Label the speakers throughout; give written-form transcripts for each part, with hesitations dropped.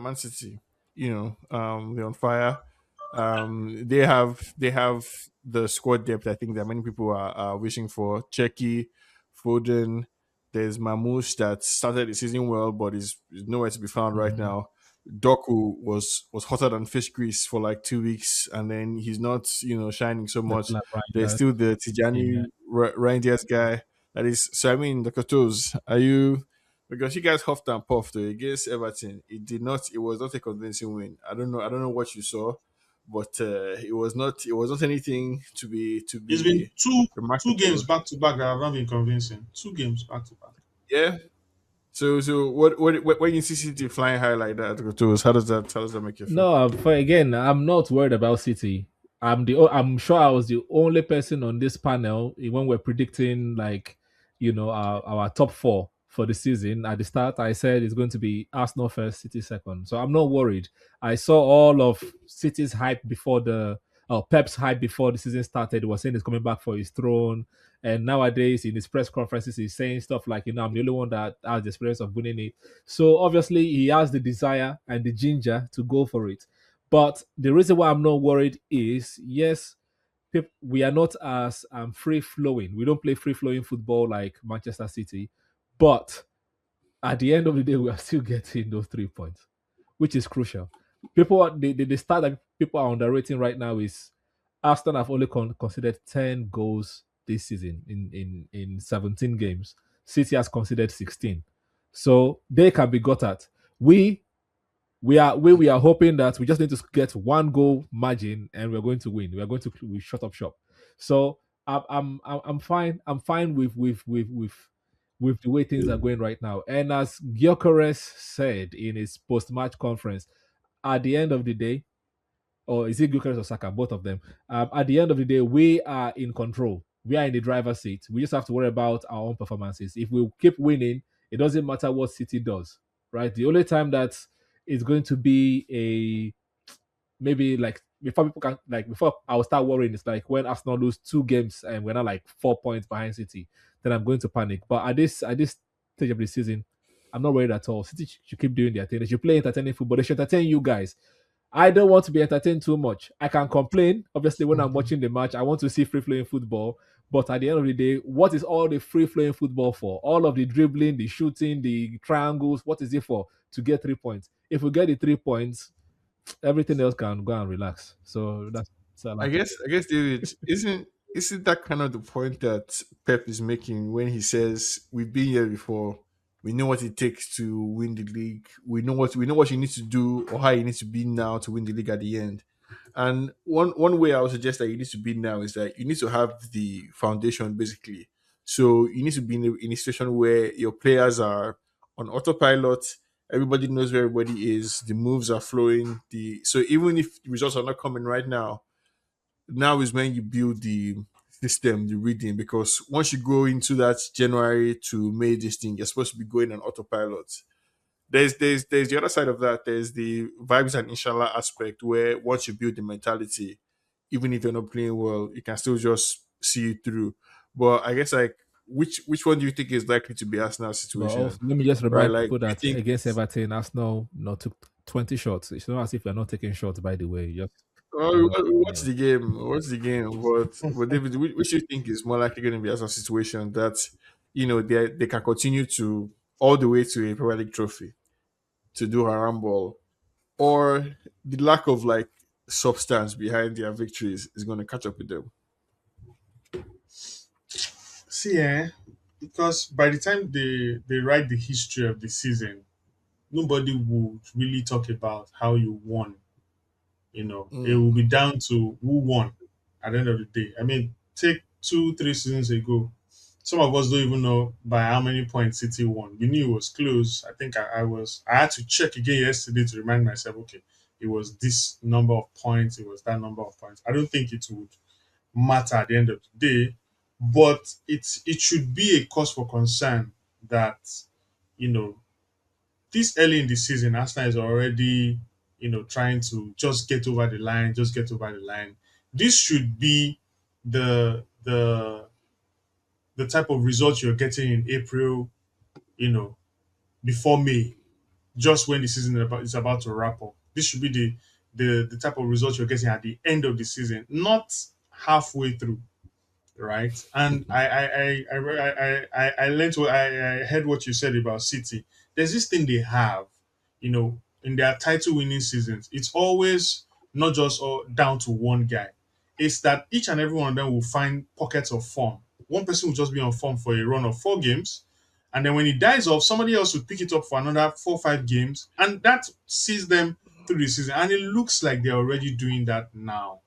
Speaker 1: Man City. They're on fire. They have the squad depth. I think that many people are wishing for. Cheki, Foden. There's Mamouche that started the season well, but is nowhere to be found right
Speaker 2: Mm-hmm.
Speaker 1: now. Doku was hotter than fish grease for like 2 weeks, and then he's not shining so
Speaker 2: The
Speaker 1: much.
Speaker 2: Black
Speaker 1: There's
Speaker 2: Rangers.
Speaker 1: still the
Speaker 2: Yeah.
Speaker 1: Tijani Rangers guy. That is, so I mean, the Kotos, are you? Because you guys huffed and puffed against Everton. It did not. It was not a convincing win. I don't know. I don't know what you saw, but it was not. It was not anything to
Speaker 2: It's been
Speaker 1: be
Speaker 2: two games
Speaker 1: remarkable.
Speaker 2: back to back that have not been convincing. Two games back to back.
Speaker 1: Yeah. So when you see City flying high like that, Kotos, how does that make you feel?
Speaker 2: No, again, I'm not worried about City. I'm sure I was the only person on this panel when we're predicting like our top four for the season. At the start, I said it's going to be Arsenal first, City second. So I'm not worried. I saw all of City's hype before Pep's hype before the season started. He was saying he's coming back for his throne. And nowadays in his press conferences, he's saying stuff like, I'm the only one that has the experience of winning it. So obviously he has the desire and the ginger to go for it. But the reason why I'm not worried is yes, we are not as free flowing. We don't play free flowing football like Manchester City, but at the end of the day, we are still getting those 3 points, which is crucial. The stat that people are underrating right now is Arsenal have only considered 10 goals this season in 17 games. City has considered 16. So they can be got at. We we are hoping that we just need to get one goal margin and we're going to win. We are going to we shut up shop. So I'm fine. I'm fine with the way things are going right now. And as Gyökeres said in his post-match conference, at the end of the day, or is it Gyökeres or Saka? Both of them. At the end of the day, we are in control. We are in the driver's seat. We just have to worry about our own performances. If we keep winning, it doesn't matter what City does, right? The only time that it's going to be maybe like before I'll start worrying, it's like when Arsenal lose two games and we're not like 4 points behind City, then I'm going to panic. But at this stage of the season, I'm not worried at all. City should keep doing their thing. They should play entertaining football. They should entertain you guys. I don't want to be entertained too much. I can complain, obviously, when I'm watching the match. I want to see free flowing football. But at the end of the day, what is all the free flowing football for? All of the dribbling, the shooting, the triangles, what is it for? To get 3 points. If we get the 3 points, everything else can go and relax. So that's I
Speaker 1: I
Speaker 2: like to
Speaker 1: guess
Speaker 2: say.
Speaker 1: I guess David, isn't that kind of the point that Pep is making when he says we've been here before, we know what it takes to win the league, we know what you need to do or how you need to be now to win the league at the end. And one way I would suggest that you need to be now is that you need to have the foundation basically. So you need to be in a situation where your players are on autopilot. Everybody knows where everybody is. The moves are flowing. The so even if the results are not coming right now is when you build the system, the reading, because once you go into that January to May, this thing, you're supposed to be going on autopilot. There's the other side of that. There's the vibes and inshallah aspect where once you build the mentality, even if you're not playing well, you can still just see it through. But I guess like which one do you think is likely to be Arsenal's
Speaker 2: But also,
Speaker 1: situation?
Speaker 2: let me just
Speaker 1: Right?
Speaker 2: remind
Speaker 1: Like
Speaker 2: people
Speaker 1: do you
Speaker 2: that
Speaker 1: think
Speaker 2: against Everton, Arsenal took 20 shots. It's not as if we're not taking shots, by the way. Just
Speaker 1: what's
Speaker 2: yeah.
Speaker 1: the game? What's the game? But David, which do you think is more likely going to be as a situation that they can continue to all the way to a Premier League trophy to do a rumble, or the lack of like substance behind their victories is going to catch up with them?
Speaker 2: See, because by the time they write the history of the season, nobody would really talk about how you won. It will
Speaker 1: Mm.
Speaker 2: be down to who won at the end of the day. I mean, take 2, 3 seasons ago, some of us don't even know by how many points City won. We knew it was close. I think I had to check again yesterday to remind myself, okay, it was this number of points, it was that number of points. I don't think it would matter at the end of the day, but it should be a cause for concern that you know this early in the season, Arsenal is already, trying to just get over the line, just get over the line. This should be the the the type of result you're getting in April, you know, before May.
Speaker 3: just when the season is about to wrap up. This should be the type of results you're getting at the end of the season, not halfway through, right? And I learned what I heard what you said about City. There's this thing they have, in their title winning seasons. It's always not just all down to one guy. It's that each and every one of them will find pockets of form. One person will just be on form for a run of 4 games, and then when he dies off, somebody else will pick it up for another 4 or 5 games, and that sees them through the season. And it looks like they're already doing that now,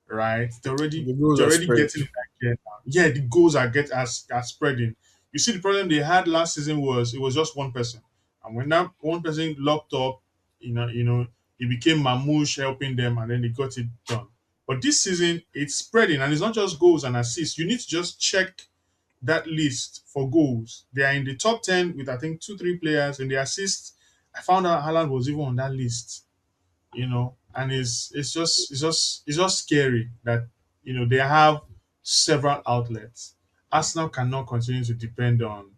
Speaker 3: right? They're already
Speaker 1: The goals
Speaker 3: they're
Speaker 1: are
Speaker 3: already
Speaker 1: spread.
Speaker 3: getting it again now. Yeah, the goals are spreading. You see, the problem they had last season was it was just one person, and when that one person locked up, it became Mamouche helping them, and then they got it done. But this season, it's spreading, and it's not just goals and assists. You need to just check that list for goals. They are in the top 10 with I think 2, 3 players. In the assists, I found out Haaland was even on that list, and it's just scary that they have several outlets. Arsenal cannot continue to depend on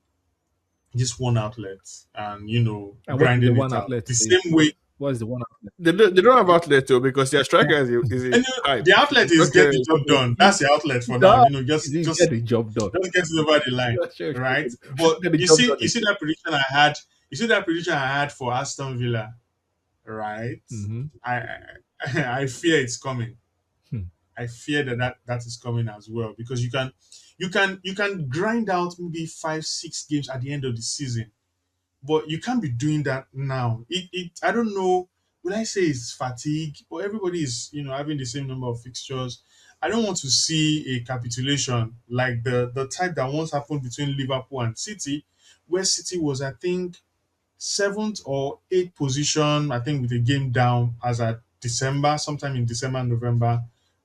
Speaker 3: just one outlet and
Speaker 2: And what is the
Speaker 3: grinding
Speaker 2: one
Speaker 3: it out
Speaker 2: outlet,
Speaker 3: the
Speaker 2: please?
Speaker 3: same way.
Speaker 2: What is the one outlet?
Speaker 1: They don't have outlet though because their striker is a
Speaker 3: And
Speaker 1: hype.
Speaker 3: the outlet is get the
Speaker 1: Gyökeres
Speaker 3: job done. That's the outlet for now.
Speaker 2: No,
Speaker 3: Just
Speaker 2: you get
Speaker 3: just
Speaker 2: the job done.
Speaker 3: just get it over the line,
Speaker 2: Sure,
Speaker 3: right?
Speaker 2: sure,
Speaker 3: But
Speaker 2: get the
Speaker 3: you
Speaker 2: job
Speaker 3: see,
Speaker 2: done
Speaker 3: you see
Speaker 2: again.
Speaker 3: that prediction I had. You see that prediction I had for Aston Villa, right?
Speaker 2: Mm-hmm.
Speaker 3: I fear it's coming.
Speaker 2: Hmm.
Speaker 3: I fear that is coming as well because you can grind out maybe 5, 6 games at the end of the season, but you can't be doing that now. It I don't know. Will I say it's fatigue? But everybody is having the same number of fixtures. I don't want to see a capitulation like the type that once happened between Liverpool and City, where City was I think seventh or eighth position, I think with a game down as at December, sometime in December, November.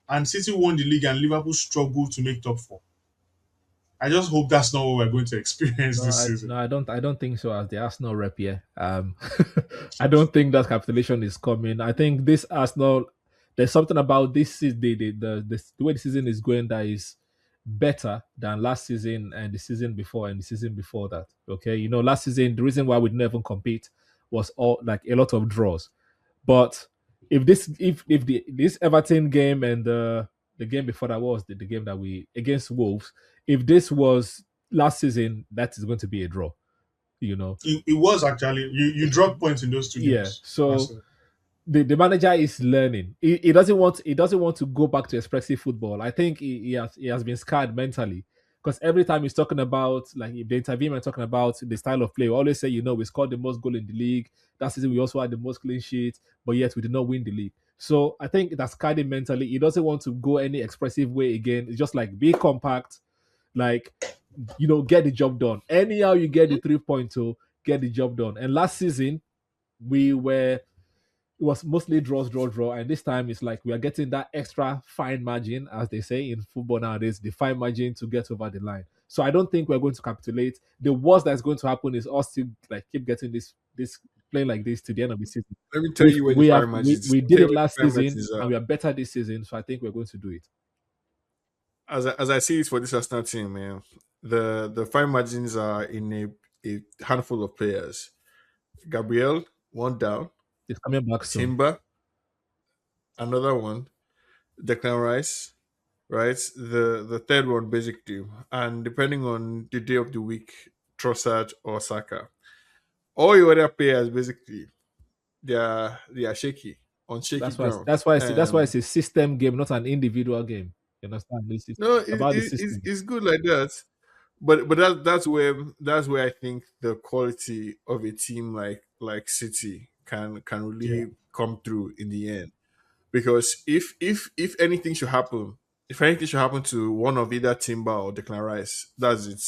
Speaker 3: And City won the league and Liverpool struggled to make top four. I just hope that's not what we're going to experience
Speaker 2: No,
Speaker 3: this season.
Speaker 2: I don't think so. As the Arsenal rep here, I don't think that capitulation is coming. I think this Arsenal, there's something about this the way the season is going that is better than last season and the season before and the season before that. Okay, last season the reason why we didn't even compete was all like a lot of draws. But if this Everton game and the game before that was the game that we against Wolves, if this was last season, that is going to be a draw. You know,
Speaker 3: It was actually you dropped points in those two
Speaker 2: yeah.
Speaker 3: games.
Speaker 2: So
Speaker 3: Massive.
Speaker 2: the manager is learning. He doesn't want to go back to expressive football. I think he has been scarred mentally because every time he's talking about like if they interview him and talking about the style of play, we always say we scored the most goal in the league. That season we also had the most clean sheets, but yet we did not win the league. So I think that's scarred him mentally. He doesn't want to go any expressive way again. It's just like be compact, like get the job done. Anyhow, you get the 3 point to get the job done. And last season we were it was mostly draws, draw, draw. And this time it's like we are getting that extra fine margin, as they say in football nowadays, the fine margin to get over the line. So I don't think we're going to capitulate. The worst that's going to happen is us to like keep getting this playing like this to the end of the season.
Speaker 1: Let me tell
Speaker 2: We've,
Speaker 1: you where the
Speaker 2: we have
Speaker 1: fire match
Speaker 2: we,
Speaker 1: is.
Speaker 2: we
Speaker 1: Let me tell
Speaker 2: did
Speaker 1: you
Speaker 2: it
Speaker 1: where
Speaker 2: last
Speaker 1: the fire match
Speaker 2: season
Speaker 1: is.
Speaker 2: and we are better this season. So I think we're going to do it.
Speaker 1: As I see it for this Arsenal team, man, the fire margins are in a handful of players. Gabriel, one down.
Speaker 2: It's coming back soon.
Speaker 1: Timber, another one. Declan Rice, right? The third one basically, and depending on the day of the week, Trossard or Saka. All your other players basically they are shaky on shaky
Speaker 2: That's why
Speaker 1: ground.
Speaker 2: that's why it's a system game, not an individual game. You understand? It's
Speaker 1: No,
Speaker 2: about the system.
Speaker 1: it's good like that. But that's where I think the quality of a team like City can
Speaker 3: Yeah.
Speaker 1: really come through in the end. Because if anything should happen to one of either Timber or Declan Rice, that's it.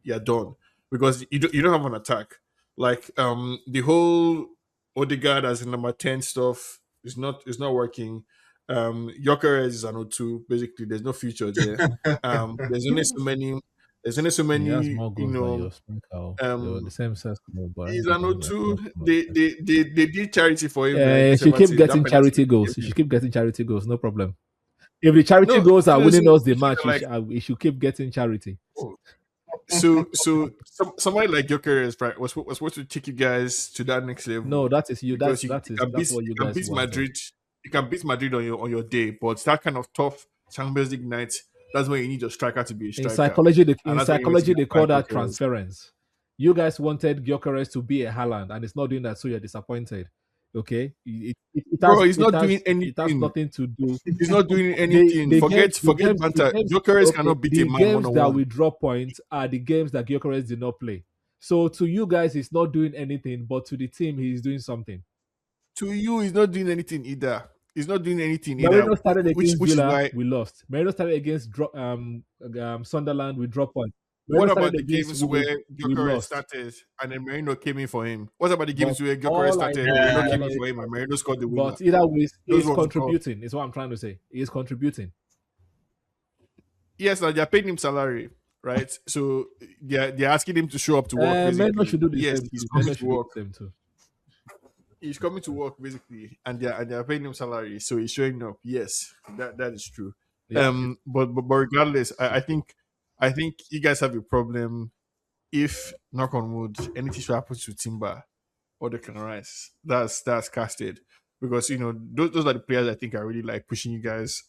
Speaker 1: You're done because you don't have an attack. Like the whole Odegaard as a number 10 stuff is not working. Gyökeres is an O2. Basically, there's no future there. There's only so
Speaker 2: He has
Speaker 1: many.
Speaker 2: more goals than your striker. They were the
Speaker 1: Um,
Speaker 2: same sex, but I
Speaker 1: he's
Speaker 2: ain't
Speaker 1: an
Speaker 2: talking about
Speaker 1: O2.
Speaker 2: not talking about
Speaker 1: They,
Speaker 2: sex.
Speaker 1: they they they did charity for him against
Speaker 2: She keep
Speaker 1: Everton. That
Speaker 2: getting
Speaker 1: penalty
Speaker 2: charity
Speaker 1: they
Speaker 2: goals.
Speaker 1: gave
Speaker 2: She
Speaker 1: him.
Speaker 2: keep getting charity goals. No problem. If the charity
Speaker 1: No,
Speaker 2: goals are
Speaker 1: no,
Speaker 2: winning
Speaker 1: see,
Speaker 2: us the match,
Speaker 1: like
Speaker 2: he should keep getting charity.
Speaker 1: Somebody like Gyökeres, right, was supposed to take you guys to that next
Speaker 2: No,
Speaker 1: level
Speaker 2: that is you.
Speaker 1: because
Speaker 2: That's what you
Speaker 1: you can
Speaker 2: guys
Speaker 1: beat
Speaker 2: wanted.
Speaker 1: Madrid, you can beat Madrid on your day, but that kind of tough Champions League night, that's when you need your striker to be a striker, and
Speaker 2: In
Speaker 1: that's when you went to
Speaker 2: psychology,
Speaker 1: get
Speaker 2: they
Speaker 1: back
Speaker 2: call that
Speaker 1: Gyökeres.
Speaker 2: transference. You guys wanted Gyökeres to be a Haaland, and it's not doing that, so you're disappointed. Okay,
Speaker 1: Bro, he's not doing
Speaker 2: it has
Speaker 1: anything.
Speaker 2: nothing to do.
Speaker 1: He's not doing anything. Forget banter. Gyökeres cannot beat a
Speaker 2: The
Speaker 1: man one
Speaker 2: games
Speaker 1: on
Speaker 2: that
Speaker 1: one.
Speaker 2: we drop points are the games that Gyökeres did not play. So to you guys, he's not doing anything, but to the team, he's doing something.
Speaker 1: To you, he's not doing anything either. He's not doing anything either.
Speaker 2: Marino started against
Speaker 1: Which is
Speaker 2: Villa,
Speaker 1: why.
Speaker 2: we lost. Marino started against Sunderland, we dropped points. Marino
Speaker 1: What
Speaker 2: started
Speaker 1: about the
Speaker 2: against
Speaker 1: games
Speaker 2: Wolves,
Speaker 1: where
Speaker 2: we
Speaker 1: Gyökeres
Speaker 2: lost.
Speaker 1: started and then Merino came in for him? What about the
Speaker 2: But
Speaker 1: games where Gyökeres
Speaker 2: all I
Speaker 1: started,
Speaker 2: know is
Speaker 1: Merino
Speaker 2: we are
Speaker 1: came in
Speaker 2: not.
Speaker 1: for him, and Merino scored the winner?
Speaker 2: But either way,
Speaker 1: Those
Speaker 2: he's
Speaker 1: ones scored.
Speaker 2: contributing. Is what I'm trying to say. He's contributing.
Speaker 1: Yes, now they're paying him salary, right? So they're asking him to show up to work.
Speaker 2: Menor
Speaker 1: Basically,
Speaker 2: should do the
Speaker 1: yes,
Speaker 2: same
Speaker 1: he's
Speaker 2: too.
Speaker 1: coming
Speaker 2: Menor
Speaker 1: to
Speaker 2: should do
Speaker 1: work.
Speaker 2: the same too.
Speaker 1: He's coming to work basically, and they're paying him salary, so he's showing up. Yes, that is true.
Speaker 2: Yeah.
Speaker 1: But regardless, I think you guys have a problem. If knock on wood, anything should happen to Timber or Declan Rice, that's casted because those are the players I think are really like pushing you guys